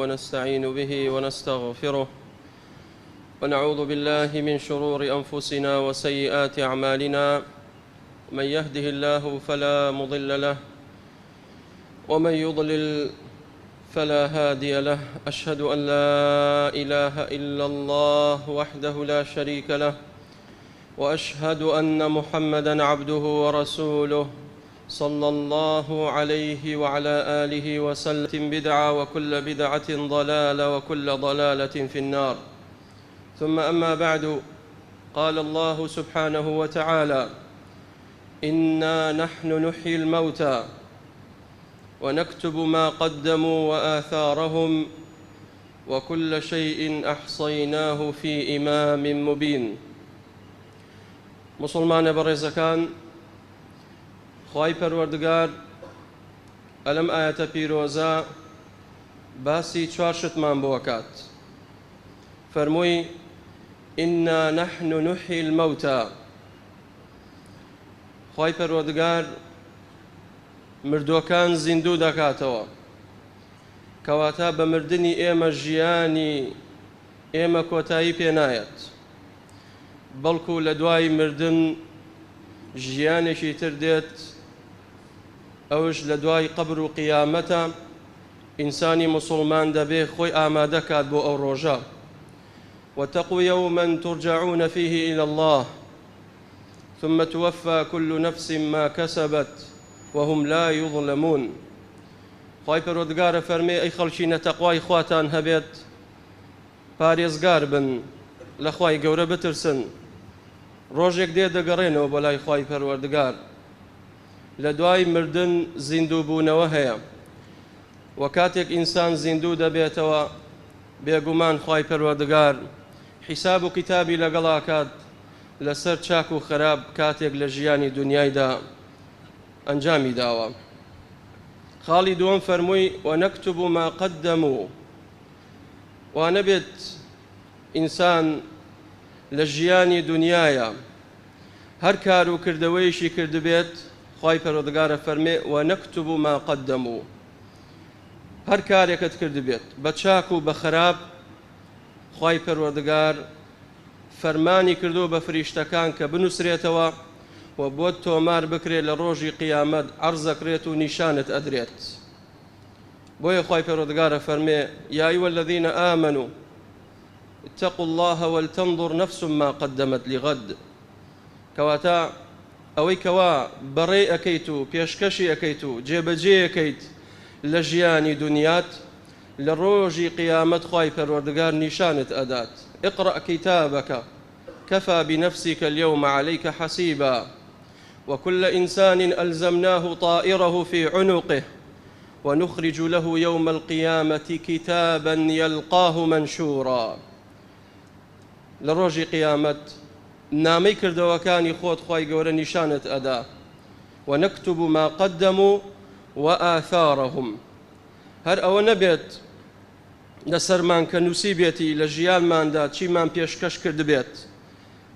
ونستعين به ونستغفره ونعوذ بالله من شرور أنفسنا وسيئات أعمالنا. من يهده الله فلا مضل له ومن يضلل فلا هادي له. أشهد أن لا إله إلا الله وحده لا شريك له، وأشهد أن محمدًا عبده ورسوله صلى الله عليه وعلى آله وسلم. بدعة وكل بدعة ضلالة وكل ضلالة في النار. ثم أما بعد، قال الله سبحانه وتعالى: إنا نحن نحيي الموتى ونكتب ما قدموا وآثارهم وكل شيء أحصيناه في إمام مبين. مسلمان برزكان، خوای پەروەردگار ئەلەم ئاەتە پیرۆزە باسی چوار شتمان بۆکات. فەرمووی: ئینا نەحن نحیی المەوتە. خوای پەروەردگار مردووەکان زیندوو دەکاتەوە، کەواتە بە مردنی ئێمە ژیانی ئێمە کۆتایی پێنایەت، بەڵکو لە دوای مردن ژیانێکی تر دێت، ئەوش لە دوای قبر و قیامەتە. ئینسانی مسلمان دەبێ خۆی ئامادەکات بۆ ئەو ڕۆژە. واتقوا يوما ترجعون فيه إلى الله ثم توفى كل نفس ما كسبت وهم لا يظلمون. خوای پەروەردگارە فەرمێ: ئەی خەڵکینە، تەقوای خواتان هەبێت، پارێزگار بن، لە خوای گەورە بترسن. ڕۆژێک دێ دەگەڕێنەوە بۆ لای خوای پەروەردگار. لە دوای مردن زیندوو بوونەوە هەیە، و کاتێک ئینسان زیندوو دەبێتەوە، بێگومان خوای پەروەردگار حیساب و کتابی لەگەڵاکات لەسەر چاک و خراپ کاتێک لە ژیانی دنیایدا ئەنجامی داوە. خاڵی دووەم فەرمووی: وەنەکتب ما قەدەموا. وانە بێت ئینسان لە ژیانی دنیایە هەر کار و کردەوەیشی کردبێت، خوای پەروەردگارە فەرمێ: وەنەکتب ما قەدەموا. هەر کارێکت کردبێت بە چاک و بە خراپ، خوای پەروەردگار فەرمانی کردو بە فریشتەکان کە بنووسرێتەوە و بۆت تۆمار بکرێت لە ڕۆژی قیامەت، عەرزەکرێت و نیشانت ئەدرێت. بۆیە خوای پەروەردگارە فەرمێ: یا ئەیها الذین ئامنوا اتقوا الله ولتنظر نفس ما قدمت لغد. کەواتە ئەوەی کەوا بەڕێ ئەکەیت و پێشکەشی ئەکەیت و جێبەجێ ئەکەیت لە ژیانی دنیات، لە ڕۆژی قیامەت خوای پەروەردگار نیشانت ئەدات. اقرأ كتابك كفى بنفسك اليوم عليك حسيبا وكل إنسان ألزمناه طائره في عنقه ونخرج له يوم القيامة كتابا يلقاه منشورا. لروجي قيامت نامەی کردەوەکانی خۆت خوای گەورە نیشانت ئەدا. ونكتب ما قدموا وآثارهم. هەر ئەوە نەبێت لەسەرمان کە نووسی بێتی لە ژیانماندا چیمان پێشکەش کردبێت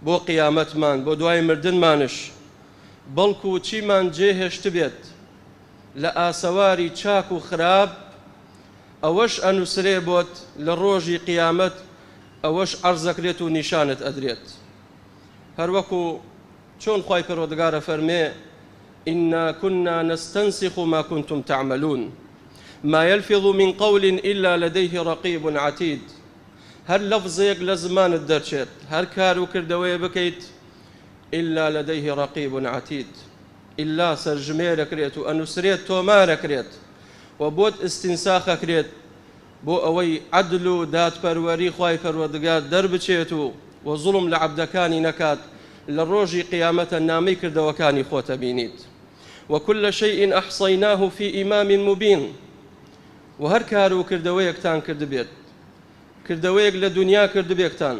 بۆ قیامەتمان، بۆ دوای مردنمانش، بەڵکو چیمان جێهێشت بێت لە ئاسەواری چاک و خراپ، ئەوەش ئەنووسرێ بۆت لە ڕۆژی قیامەت، ئەوەش عەرزەکرێت و نیشانت ئەدرێت. هەروەکو چۆن خوای پەروەردگارە فەرمێ: إنا كنا نستنسخ ما كنتم تعملون ما يلفظ من قول إلا لديه رقيب عتيد. هەر لەفزێک لە زمانت دەرچێت، هەر کار و کردەوەیە بکەیت، إلا لديه رقيب عتيد، إلا سەرژمێرەکرێت و ئەنووسرێت، تۆمارەکرێت و بۆت ئستینساخەکرێت بۆ ئەوەی عەدل و دادپەروەری خوای پەروەردگار دەربچێت و زوڵم لە عەبدەکانی نەکات. لە ڕۆژی قیامەتە نامەی کردەوەکانی خۆتە بینیت. وكل شيء أحصيناه في إمام مبين. و هەر کار و کردەوەیەکتان کردبێت، کردەوەیەک لە دنیا کردبێکتان،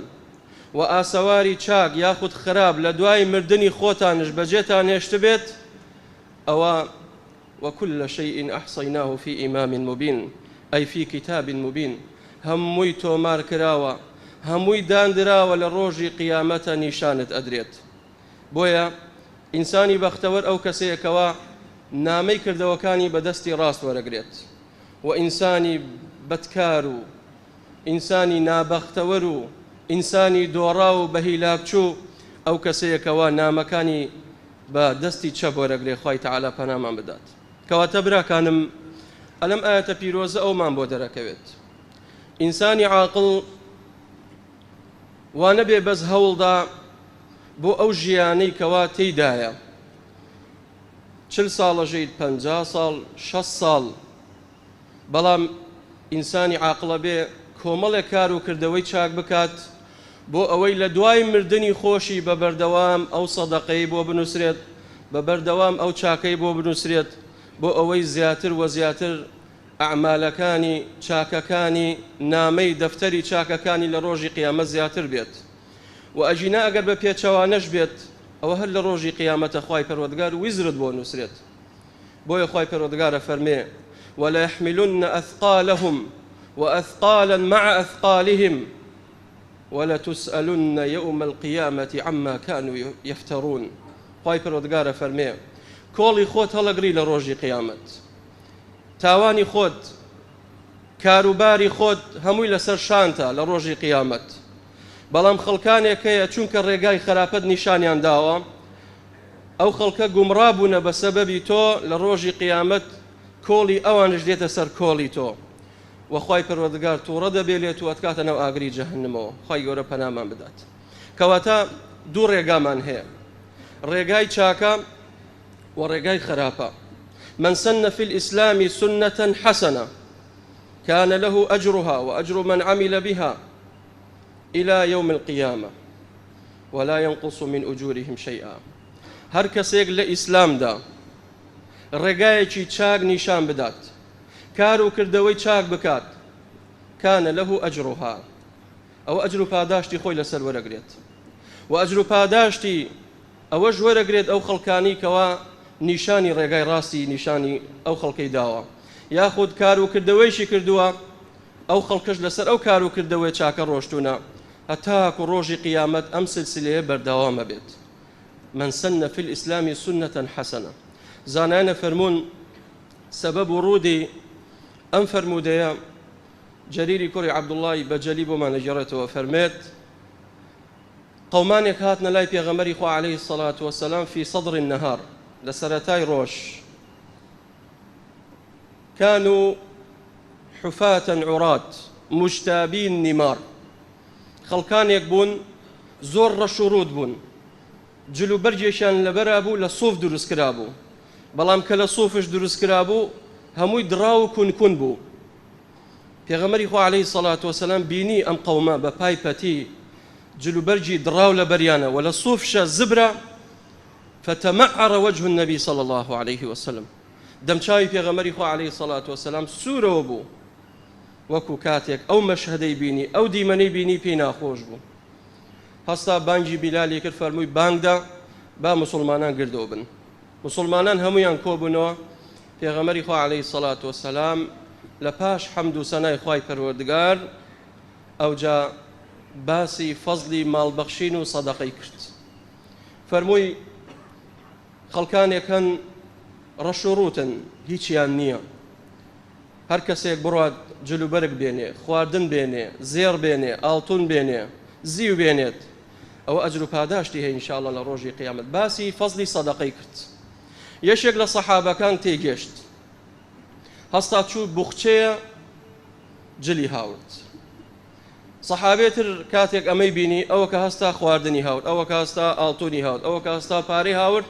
و ئاسەواری چاک یاخود خراپ لە دوای مردنی خۆتانش بەجێتان هێشت بێت، ئەوە وكل شيء أحصيناه في إمام مبين، أي في كتاب مبين. هەمووی تۆمار کراوە، هەمووی دانراوە لە ڕۆژی قیامەتە نیشانت ئەدرێت. بۆیە ئینسانی بەختەوەر ئەو کەسەیەکەوە نامەی کردەوەکانی بەدەستی ڕاست وەرەگرێت و ئینسانی بەدکار و ئینسانی نابەختەوەر و ئینسانی دۆڕا و بە هیلاکچوو ئەو کەسەیەکەوە نامەکانی بە دەستی چەپ وەرەگرێ خوای تەعالا پەنامان بدات. کەواتە براکانم ئەلەم ئاەتە پیرۆزە ئەومان بۆ دەرەکەوێت ئینسانی عاقڵ وا نەبێ بەس هەوڵدا بۆ ئەو ژیانەی کەوا تێیدایە 40 ساڵە ژیت 50 ساڵ 60 ساڵ بەڵام ئینسانی عاقڵە بێ کۆمەڵێک کار و کردەوەی چاک بکات بۆ ئەوەی لە دوای مردنی خۆشی بە بەردەوام ئەو سەدەقەی بۆ بنووسرێت بە بەردەوام ئەو چاکەی بۆ بنووسرێت بۆ ئەوەی زیاتر و زیاتر ئەعمالەکانی چاکەکانی نامەی دەفتەری چاکەکانی لە ڕۆژی قیامەت زیاتر بێت و ئەژینا ئەگەر بە پێچەوانەش بێت ئەوە هەر لە ڕۆژی قیامەتە خوای پەروەردگار ویزرت بۆ نووسرێت. بۆیە خوای پەروەردگارە فەرمێ ولا يحملن أثقالهم وأثقالا مع أثقالهم ولتسألن يوم القيامة عما كانوا يفترون. خوای پەروەردگارە فەرمێ کۆڵی خۆت هەڵەگری لە ڕۆژی قیامەت، تاوانی خۆت کاروباری خۆت هەمووی لەسەر شانتە لە ڕۆژی قیامەت. بەڵام خەڵکانێک هەیە چونکە ڕێگای خراپەت نیشانیان داوە ئەو خەڵکە گومڕا بوونە بە سەبەبی تۆ لە ڕۆژی قیامەت کۆڵی ئەوانش دێتە سەر کۆڵی تۆ و خوای پەروەردگار تووڕە دەبێت و ئەتکاتە ناو ئاگری جەهەنەمەوە. خوای گەورە پەنامان بدات. کەواتە دوو ڕێگامان هەیە، ڕێگای چاکە و ڕێگای خراپە. من سن في الإسلام سنة حسنة كان له أجرها وأجر من عمل بها إلى يوم القيامة ولا ينقص من أجورهم شيئا. هر کەسێک لە ئیسلامدا ڕێگایەکی چاک نیشان بدات، کار و کردەوەی چاک بکات، كان له أجرها ئەو ئەجر و پاداشتی خۆی لەسەر وەرەگرێت و ئەجر و پاداشتی ئەوەش وەرەگرێت ئەو خەڵکانی کەوا نیشانی ڕێگای ڕاستی نیشانی ئەو خەڵکەی داوە یاخود کار و کردەوەیشی کردووە ئەو خەڵکەش لەسەر ئەو کار و کردەوەی چاکە ڕۆشتوونە هەتاکو ڕۆژی قیامەت ئەم سلسلەیە بەردەوامە بێت. من سن في الإسلام سنة حسنة. زانایانە فەرموون سەبەب ورودی ئەم فەرموودەیە جەریری کوڕی عەبدوڵڵای بەجەلی بۆمان دەگێڕێتەوە فەرمێت قەومانێک هاتنە لای پێغەمبەری خوا عەلەیهی السەڵات وەسەلام في صدر النهار لە سەرەتای ڕۆژ كانوا حفاة عراة مجتابين نمار خەڵکانێک بوون زۆر ڕەش و ڕوود بوون جلو بەرجێشیان لەبەرا بوو لە سوف دروست کرا بوو بەڵام کە لە سوفش دروست کرا بوو هەمووی دڕا و کونکون بوو. پێغەمبەری خوا عەلەیهی السەڵات وەسەلام بینی ئەم قەومە بە پای پەتی جلو بەرجی دڕا و لەبەریانە و لە سوفشە زبرە فتمعر وجه النبي صلى الله عليه وسلم دەمچاوی پێغەمبەری خوا عەلەیهی السەڵات وەسەلام سوورەوە بوو وەکو کاتێک ئەو مەشهەدەی بینی ئەو دیمەنەی بینی پێی ناخۆش بوو. هەستا بانگی بیلالی کرد فەرمووی بانگدا با مسلمانان گردەوە بن. مسلمانان هەمویان کۆبوونەوە پێغەمبەری خوا عەلەیهی السەڵات وەسەلام لە پاش حەمد و سەنای خوای پەروەردگار ئەوجا باسی فەزلی ماڵبەخشین و سەدەقەی کرد. فەرمووی خەڵکانێک هەن ڕەش و ڕوتن هیچیان نییە هەر کەسێک بڕات جلوبەرگ بێنێ خواردن بێنێ زێڕ بێنێ ئاڵتون بێنێ زیو بێنێت ئەوە ئەجر و پاداشتی هەیە ئینشاءڵڵا لە ڕۆژی قیامەت. باسی فەزلی سەدەقەی کرد. یەشێک لە سەحابەکان تێگەشت هەستا چوو بوخچەیە جلی هاورد. سەحابێتر کاتێک ئەمەی بینی ئەوە کە هەستا خواردنی هاورد ئەوە کە هەستا ئاڵتونی هاورد ئەوە کە هەستا پارەی هاورد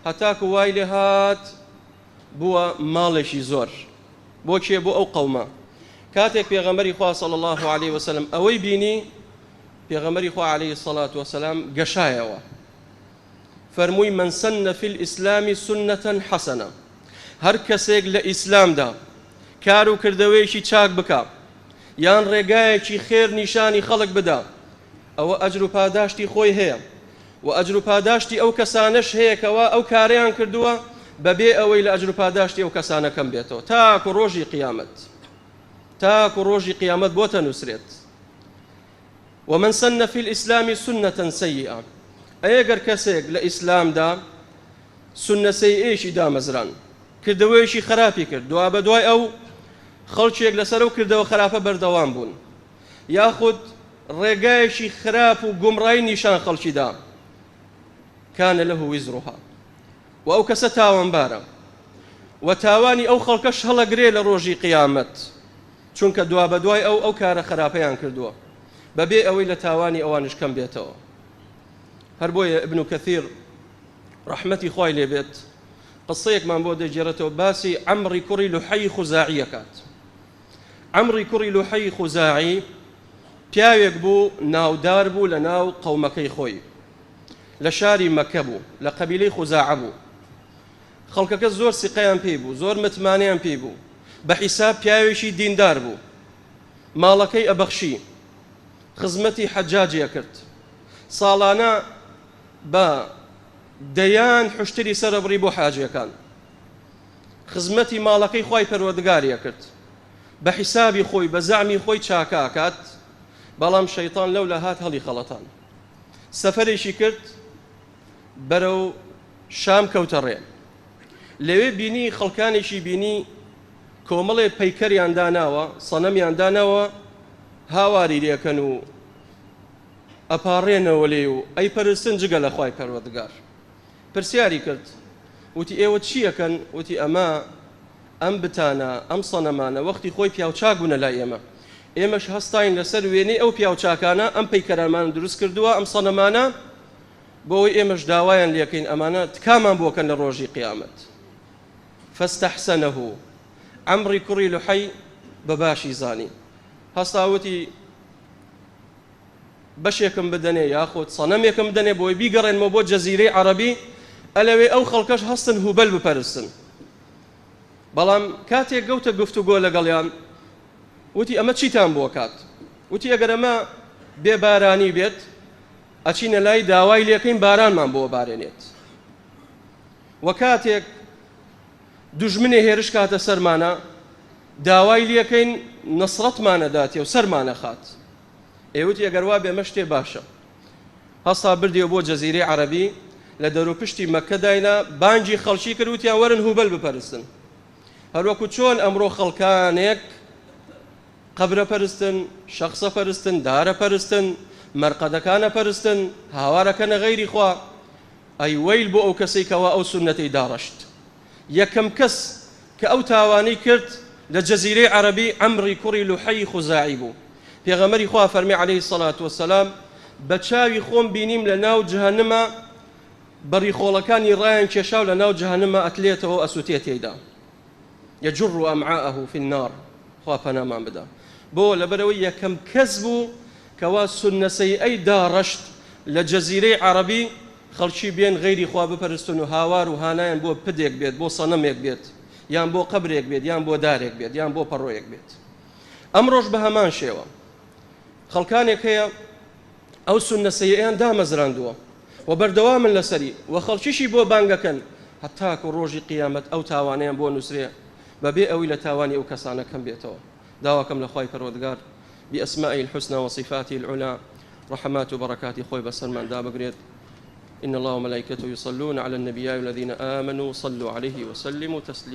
هەتاکو وای لێ هات بووە ماڵێکی زۆر بۆ کێ بۆ ئەو قەومە. کاتێک پێغەمبەری خوا صلی الله علیه وسلم ئەوەی بینی پێغەمبەری خوا عەلەیهی السەڵات وەسەلام گەشایەوە فەرمووی من سن في الإسلام سنة حسنة هەر کەسێک لە ئیسلامدا کار و کردەوەیەکی چاک بکە یان ڕێگایەکی خێر نیشانی خەڵک بدا ئەوە ئەجر و پاداشتی خۆی هەیە و ئەجر و پاداشتی ئەو کەسانەش هەیە کەوا ئەو کارەیان کردووە بەبێ ئەوەی لە ئەجر و پاداشتی ئەو کەسانە کەم بێتەوە تاکو ڕۆژی قیامەت تاکو ڕۆژی قیامەت بۆتە نووسرێت. ومن سن في الإسلام سنة سيئة ئەگەر کەسێک لە ئیسلامدا سنە سەیئەیەکی دامەزران کردەوەیەکی خراپی کرد دوا بە دوای ئەو خەڵکێک لەسەر و کردەوە خراپە بەردەوام بوون یاخود ڕێگایەکی خراپ و گومڕایی نیشان خەڵکیدا كان له وزرها و ئەو کەسە تاوانبارە و تاوانی ئەو خەڵکەش هەڵەگرێ لە ڕۆژی قیامەت چونکە دوا بە دوای ئەو کارە خراپەیان کردووە بەبێ ئەوەی لە تاوانی ئەوانش کەم بێتەوە. هەر بۆیە ئیبن کەثیر ڕەحمەتی خوای لێ بێت قسەیەکمان بۆ دەگێڕێتەوە باسی عەمری کوڕی لوحەی خوزاعی ئەکات. عەمری کوڕی لوحەی خوزاعی پیاوێک بوو ناودار بوو لە ناو قەومەکەی خۆی لە شاری مەکە بوو لە قەبیلەی خوزاعە بوو. خەڵکەکە زۆر سیقەیان پێی بوو زۆر متمانەیان پێی بوو بە حیساب پیاوێکی دیندار بوو ماڵەکەی ئەبەخشی خزمەتی حەجاجیە کرد ساڵانە بە دەیان حوشتری سەرەبڕی بۆ حاجیەکان خزمەتی ماڵەکەی خوای پەروەردگاریە کرد بە حیسابی خۆی بە زەعمی خۆی چاکاکات بەڵام شەیطان لەو لە هات هەڵی خەڵەتان سەفەرێکی کرد بەرەو شام کەوتە ڕێ لەوێ بینی خەڵکانێکی بینی کۆمەڵێ پەیکەریان داناوە سەنەمیان داناوە هاواری لێکەن و ئەپاڕێنەوە لێ و ئەی پەرستن جگە لە خوای پەروەردگار پرسیاری کرد وتی ئێوە چیەکەن وتی ئەم بتانە ئەم سەنەمانە وەختی خۆی پیاوچاک بوونە لای ئێمەش هەستاین لەسەر وێنەی ئەو پیاوچاکانە ئەم پەیکەرانمان دروست کردووە ئەم سەنەمانە بۆەوەی ئێمەش داوایان لێکەین ئەمانە تکامان بۆکەن لە ڕۆژی قیامەت. فاستحسنه عەمری کوڕی لوحەی بەباشی زانی هەستاوتی بەشێکم بدەنێ یاخود سەنەمێکم بدەنێ بۆی بیگەڕێنمەوە بۆ جەزیرەی عەرەبی ئەلەوێ ئەو خەڵکەش هەستن هوبەل بپەرستن. بەڵام کاتێک گەوتە گفتوگۆ لەگەڵیان وتی ئەمە چیتان بۆ کات وتی ئەگەر ئەمە بێبارانی بێت ئەچینە لای داوای لێکەین بارانمان بۆ بارێنێت و کاتێک دوژمنێ هێرش کاتە سەرمانە داوای لێکەین نەسڕەتمانەداتێ و سەرمانە خات. ئێوتی ئەگەر وا بێ ئەمە شتێ باشە هەستا بردیەوە بۆ جەزیرەی عەرەبی لە دەروپشتی مەکە داینا بانگی خەڵکی کرد وتیان وەرن هوبەل بپەرستن هەروەکو چۆن ئەمڕۆ خەڵکانێک قەبرە پەرستن شەخصە پەرستن دارە پەرستن مەرقەدەکانە پەرستن هاوارەکەنە غەیری خوا ئەی وەیل بۆ ئەو کەسەی کەوا ئەو سونەتەی داڕەشت. یەکەم کەس کە ئەو تاوانەی کرد لە جەزیرەی عەرەبی عەمری کوڕی لوحەی خوزاعی بوو. پێغەمبەری خوا فەرمی عەلەیهی سەڵات وەسەلام بە چاوی خۆم بینیم لە ناو جەهەنەمە بەریخۆڵەکانی ڕایان کێشاو لە ناو جەهەنەمە ئەتلێتەوە ئەسووتێت تێیدا یەجڕ ئەمعاءەه فی النار خوا پەنامان بدە بۆ لەبەرەوەی یەکەم کەس بوو کەوا سونەسەی ئەی داڕەشت لە جەزیرەی عەرەبی خەڵکی بێن غەیری خوا بپەرستن و هاوار و هانایان بۆ پدێک بێت بۆ سەنەمێک بێت یان بۆ قەبرێک بێت یان بۆ دارێک بێت یان بۆ پەڕۆیەک بێت. ئەمڕۆژ بە هەمان شێوە خەڵکانێک هەیە ئەو سونەسەیەیان دامەزراندووە و بەردەوامن لەسەری و خەڵکیشی بۆ بانگەکەن هەتاکو ڕۆژی قیامەت ئەو تاوانیان بۆ نووسرێ بەبێ ئەوی لە تاوانی ئەو کەسانە کەم بێتەوە. داواکەم لە خوای پەروەردگار بأسمائه الحسنى وصفاته العلى رحمات وبركاته خوي بسرمان دابقريت. إن الله وملائكته يصلون على النبي الذين آمنوا صلوا عليه وسلموا تسليما.